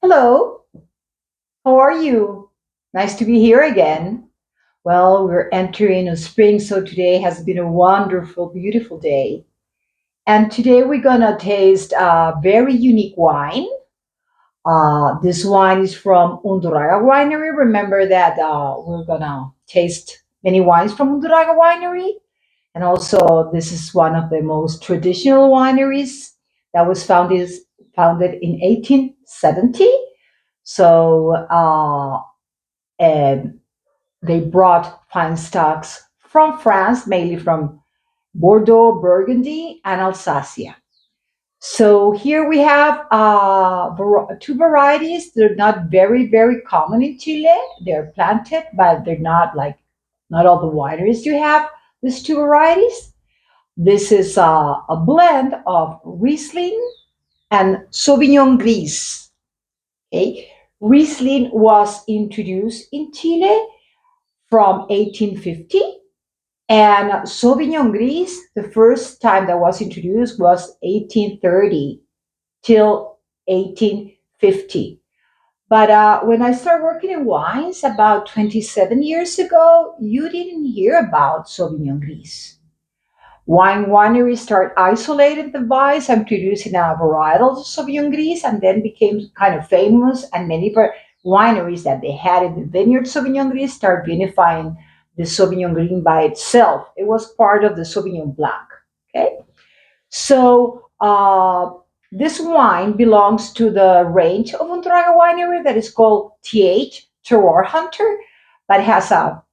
Hello, how are you? Nice to be here again. Well, we're entering a spring, so today has been a wonderful, beautiful day. And today we're gonna taste a very unique wine. This wine is from Undurraga Winery. Remember that we're gonna taste many wines from Undurraga Winery. And also, this is one of the most traditional wineries that was founded in 1870. So, and they brought fine stocks from France, mainly from Bordeaux, Burgundy, and Alsacia. So here we have two varieties. They're not very, very common in Chile. They're planted, but they're not like not all the wineries do have these two varieties. This is a blend of Riesling and Sauvignon Gris. Okay, Riesling was introduced in Chile from 1850. And Sauvignon Gris, the first time that was introduced was 1830 till 1850. But when I started working in wines about 27 years ago, you didn't hear about Sauvignon Gris. Wineries start isolating the vines and producing a varietal of Sauvignon Gris, and then became kind of famous. And many wineries that they had in the vineyard Sauvignon Gris start vinifying the Sauvignon Green by itself. It was part of the Sauvignon Blanc. Okay, so this wine belongs to the range of Undurraga Winery that is called TH Terroir Hunter, but has a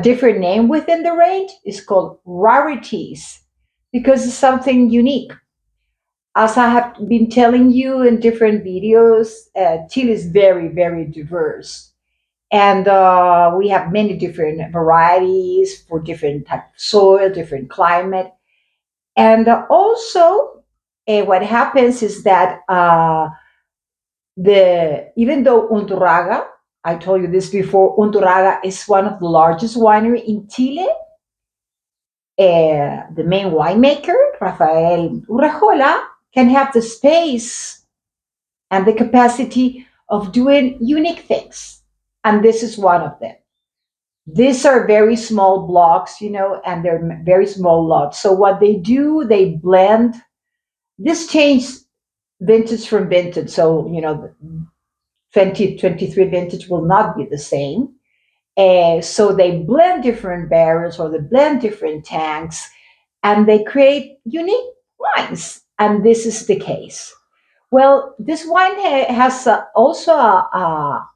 different name within the range. Is called Rarities because it's something unique. As I have been telling you in different videos, Chile is very, very diverse. And we have many different varieties for different type of soil, different climate. And also, what happens is that the even though Undurraga, I told you this before, Undurraga is one of the largest winery in Chile. The main winemaker, Rafael Urrejola, can have the space and the capacity of doing unique things. And this is one of them. These are very small blocks, and they're very small lots. So what they do, they blend. This changes vintage from vintage. So, 2023 vintage will not be the same. So they blend different barrels or they blend different tanks and they create unique wines. And this is the case. Well, this wine has also a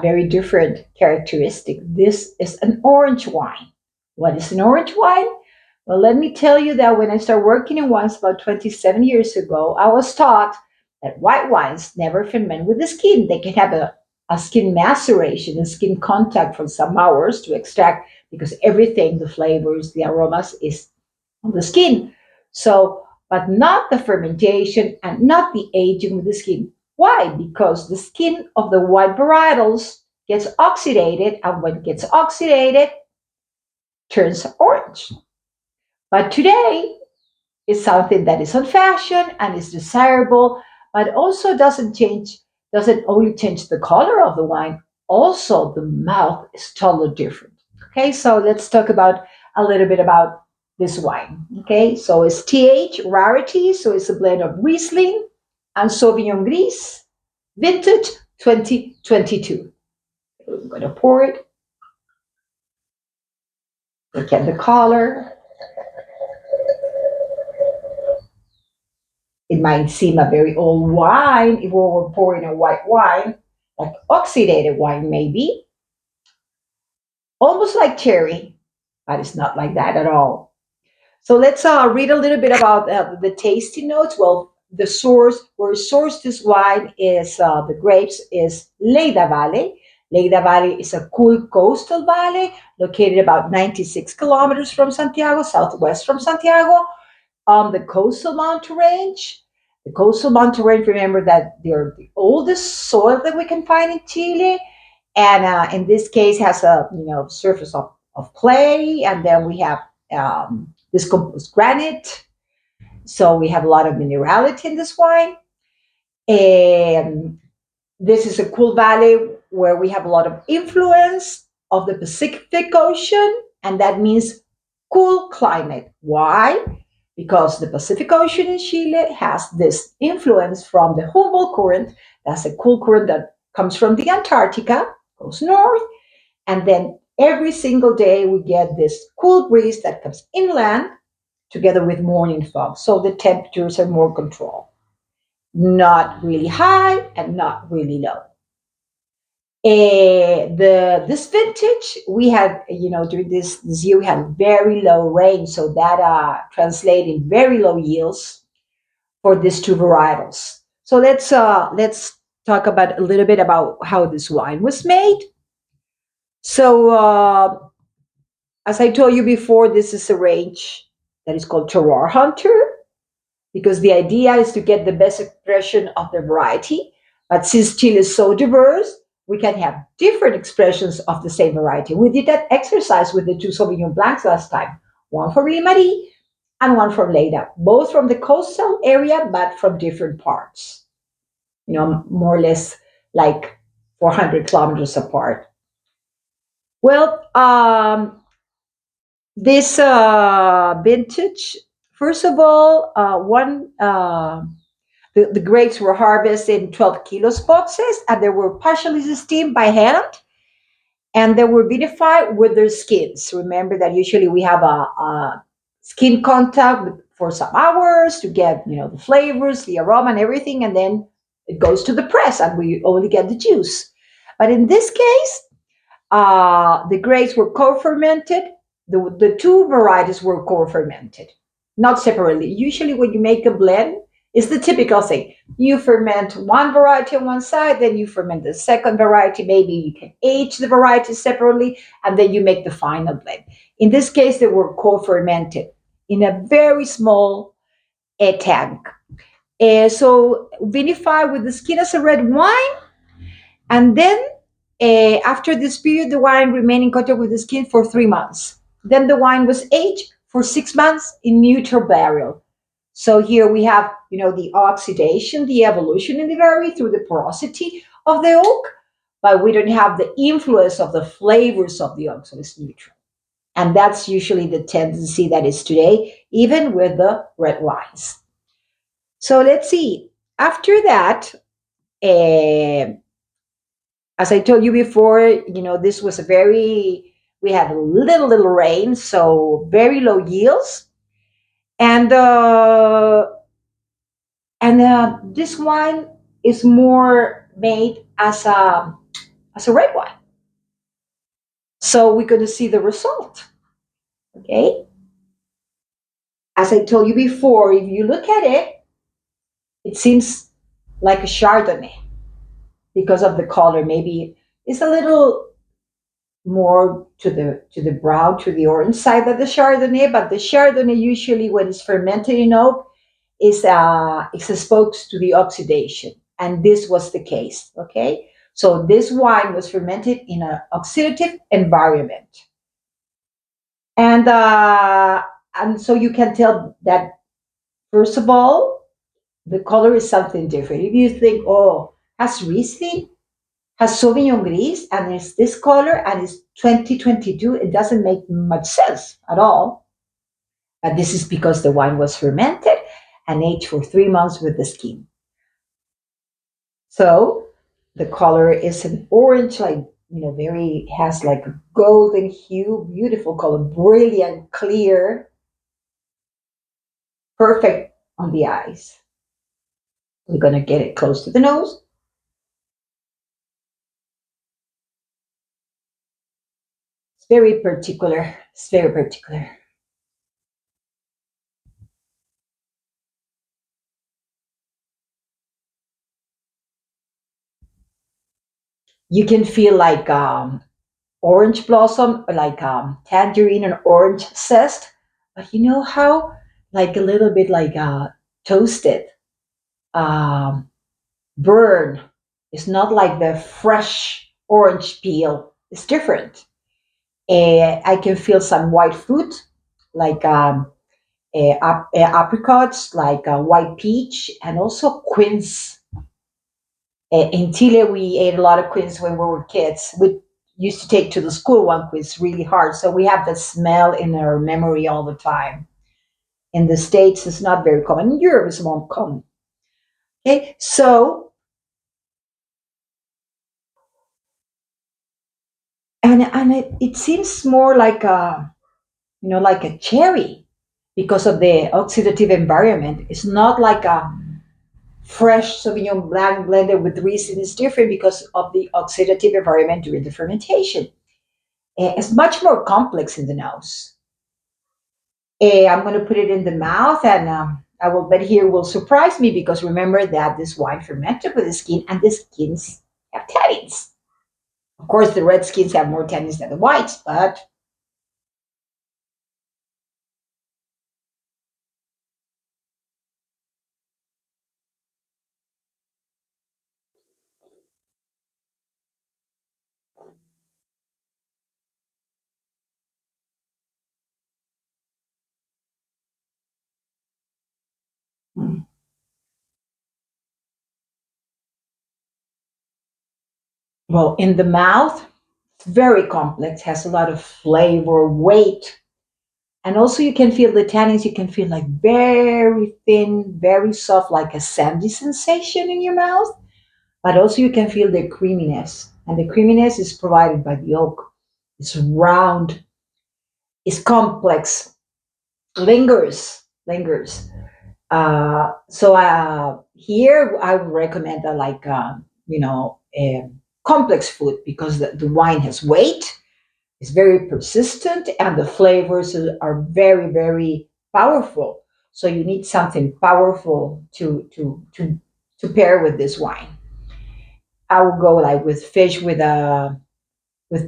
very different characteristic. This is an orange wine. What is an orange wine? Well, let me tell you that when I started working in wines about 27 years ago, I was taught that white wines never ferment with the skin. They can have a skin maceration and skin contact for some hours to extract because everything, the flavors, the aromas, is on the skin. So, but not the fermentation and not the aging with the skin. Why? Because the skin of the white varietals gets oxidated, and when it gets oxidated, turns orange. But today, it's something that is on fashion and is desirable, but also doesn't only change the color of the wine, also the mouth is totally different. Okay, so let's talk about a little bit about this wine. Okay, so it's TH Rarity, so it's a blend of Riesling and Sauvignon Gris, vintage 2022. I'm gonna pour it, look at the color. It might seem a very old wine if we were pouring a white wine, like oxidated wine, maybe, almost like cherry, but it's not like that at all. So let's read a little bit about the tasting notes. Well, the source where sourced this wine is the grapes is Leida Valley. Leida Valley is a cool coastal valley located about 96 kilometers from Santiago, southwest from Santiago, on the coastal mountain range. The coastal mountain range, remember that they're the oldest soil that we can find in Chile. And in this case, has a surface of clay, and then we have this composed granite. So we have a lot of minerality in this wine. And This is a cool valley where we have a lot of influence of the Pacific Ocean, and that means cool climate. Why? Because the Pacific Ocean in Chile has this influence from the Humboldt Current. That's a cool current that comes from the Antarctica, goes north, and then every single day we get this cool breeze that comes inland together with morning fog. So the temperatures are more controlled, not really high and not really low. The this vintage we had, during this year we had very low rain, so that translated very low yields for these two varietals. So let's talk about a little bit about how this wine was made. So as I told you before, this is a range that is called Terroir Hunter, because the idea is to get the best expression of the variety. But since Chile is so diverse, we can have different expressions of the same variety. We did that exercise with the two Sauvignon Blancs last time, one for Ville Marie and one from Leyda, both from the coastal area, but from different parts, more or less like 400 kilometers apart. Well, this vintage, first of all, the grapes were harvested in 12 kilos boxes, and they were partially steamed by hand, and they were vinified with their skins. Remember that usually we have a skin contact for some hours to get, the flavors, the aroma, and everything, and then it goes to the press, and we only get the juice. But in this case, the grapes were co-fermented. The two varieties were co-fermented, not separately. Usually, when you make a blend, it's the typical thing. You ferment one variety on one side, then you ferment the second variety. Maybe you can age the varieties separately, and then you make the final blend. In this case, they were co-fermented in a very small tank. So vinified with the skin as a red wine, and then after this period, the wine remained in contact with the skin for 3 months. Then the wine was aged for 6 months in neutral barrel. So here we have, the oxidation, the evolution in the berry through the porosity of the oak, but we don't have the influence of the flavors of the oak, so it's neutral. And that's usually the tendency that is today, even with the red wines. So let's see. After that, uh, as I told you before, this was we had little rain, so very low yields. And this wine is more made as a red wine. So we're going to see the result. Okay. As I told you before, if you look at it, it seems like a Chardonnay because of the color. Maybe it's a little more to the brown, to the orange side of the Chardonnay. But the Chardonnay usually, when it's fermented in oak, is exposed to the oxidation, and this was the case. Okay, so this wine was fermented in an oxidative environment, and uh, and so you can tell that first of all, the color is something different. If you think, oh, has Riesling, has Sauvignon Gris, and it's this color, and it's 2022. It doesn't make much sense at all. But this is because the wine was fermented and aged for 3 months with the skin. So the color is an orange, like, very, has like a golden hue, beautiful color, brilliant, clear, perfect on the eyes. We're going to get it close to the nose. It's very particular. It's very particular. You can feel like orange blossom, like tangerine and orange zest, but you know how, like a little bit like toasted, um, burn. It's not like the fresh orange peel. It's different. I can feel some white fruit, like apricots, like white peach, and also quince. In Chile, we ate a lot of quince when we were kids. We used to take to the school one quince really hard, so we have the smell in our memory all the time. In the States, it's not very common. In Europe, it's more common. Okay, so and it seems more like a like a cherry because of the oxidative environment. It's not like a fresh Sauvignon Blanc blended with Riesling. It's different because of the oxidative environment during the fermentation. It's much more complex in the nose. I'm going to put it in the mouth, and I will bet here will surprise me because remember that this wine fermented with the skin, and the skins have tannins. Of course, the red skins have more tannins than the whites, but mm, well, in the mouth, it's very complex, has a lot of flavor, weight, and also you can feel the tannins. You can feel like very thin, very soft, like a sandy sensation in your mouth. But also you can feel the creaminess, and the creaminess is provided by the oak. It's round, it's complex, lingers. So here I would recommend complex food because the wine has weight, it's very persistent, and the flavors are very very powerful. So you need something powerful to pair with this wine. I would go like with fish with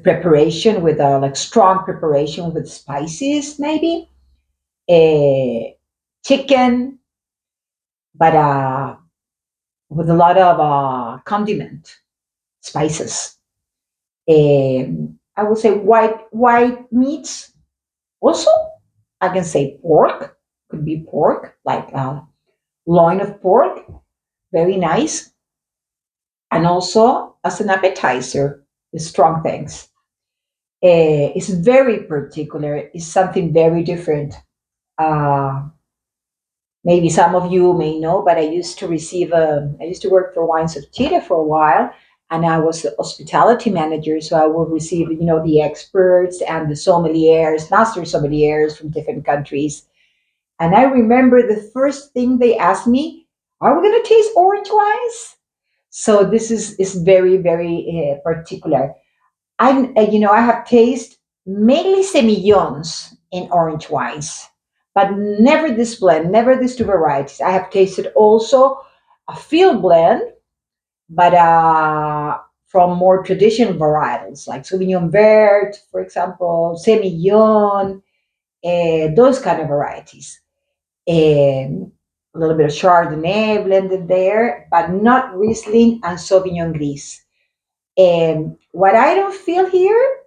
preparation, with like strong preparation with spices, maybe chicken, but with a lot of condiment spices. I would say white meats. Also, I can say pork. Could be pork, like loin of pork. Very nice, and also as an appetizer, with strong things. It's very particular. It's something very different. Uh, Maybe some of you may know, but I used to work for Wines of Chile for a while, and I was the hospitality manager. So I would receive, the experts and the sommeliers, master sommeliers from different countries. And I remember the first thing they asked me, "Are we going to taste orange wines?" So this is very, very particular. I have tasted mainly semillons in orange wines, but never this blend, never these two varieties. I have tasted also a field blend, but from more traditional varietals like Sauvignon Vert, for example, Semillon, those kind of varieties. Um, a little bit of Chardonnay blended there, but not Riesling and Sauvignon Gris. What I don't feel here,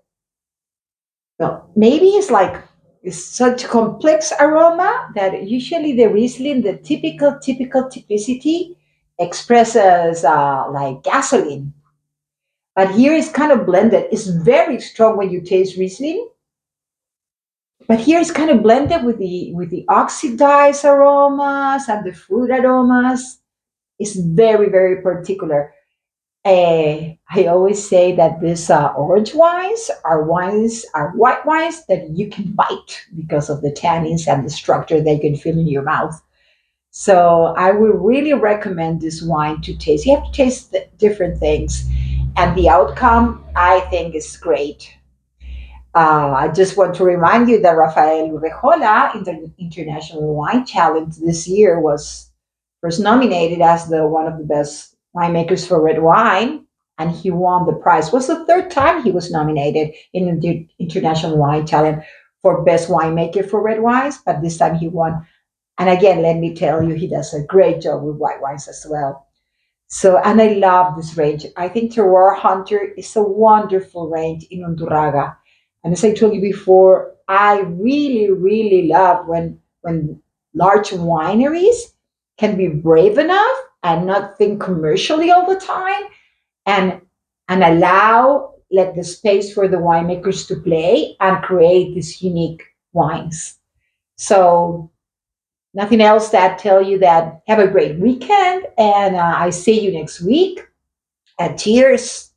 well, maybe it's such complex aroma that usually the Riesling, the typical typicity, expresses like gasoline. But here it's kind of blended. It's very strong when you taste Riesling, but here it's kind of blended with the oxidized aromas and the fruit aromas. It's very very particular. I always say that these orange wines are white wines that you can bite because of the tannins and the structure they can feel in your mouth. So I would really recommend this wine to taste. You have to taste the different things, and the outcome I think is great. I just want to remind you that Rafael Rejola in the International Wine Challenge this year was first nominated as the one of the best winemakers for red wine, and he won the prize. It was the third time he was nominated in the International Wine Challenge for best winemaker for red wines, but this time he won. And again, let me tell you, he does a great job with white wines as well. So, and I love this range. I think Terroir Hunter is a wonderful range in Undurraga. And as I told you before, I really, really love when large wineries can be brave enough and not think commercially all the time, and allow let the space for the winemakers to play and create these unique wines. So nothing else that tell you that have a great weekend, and I see you next week. Cheers.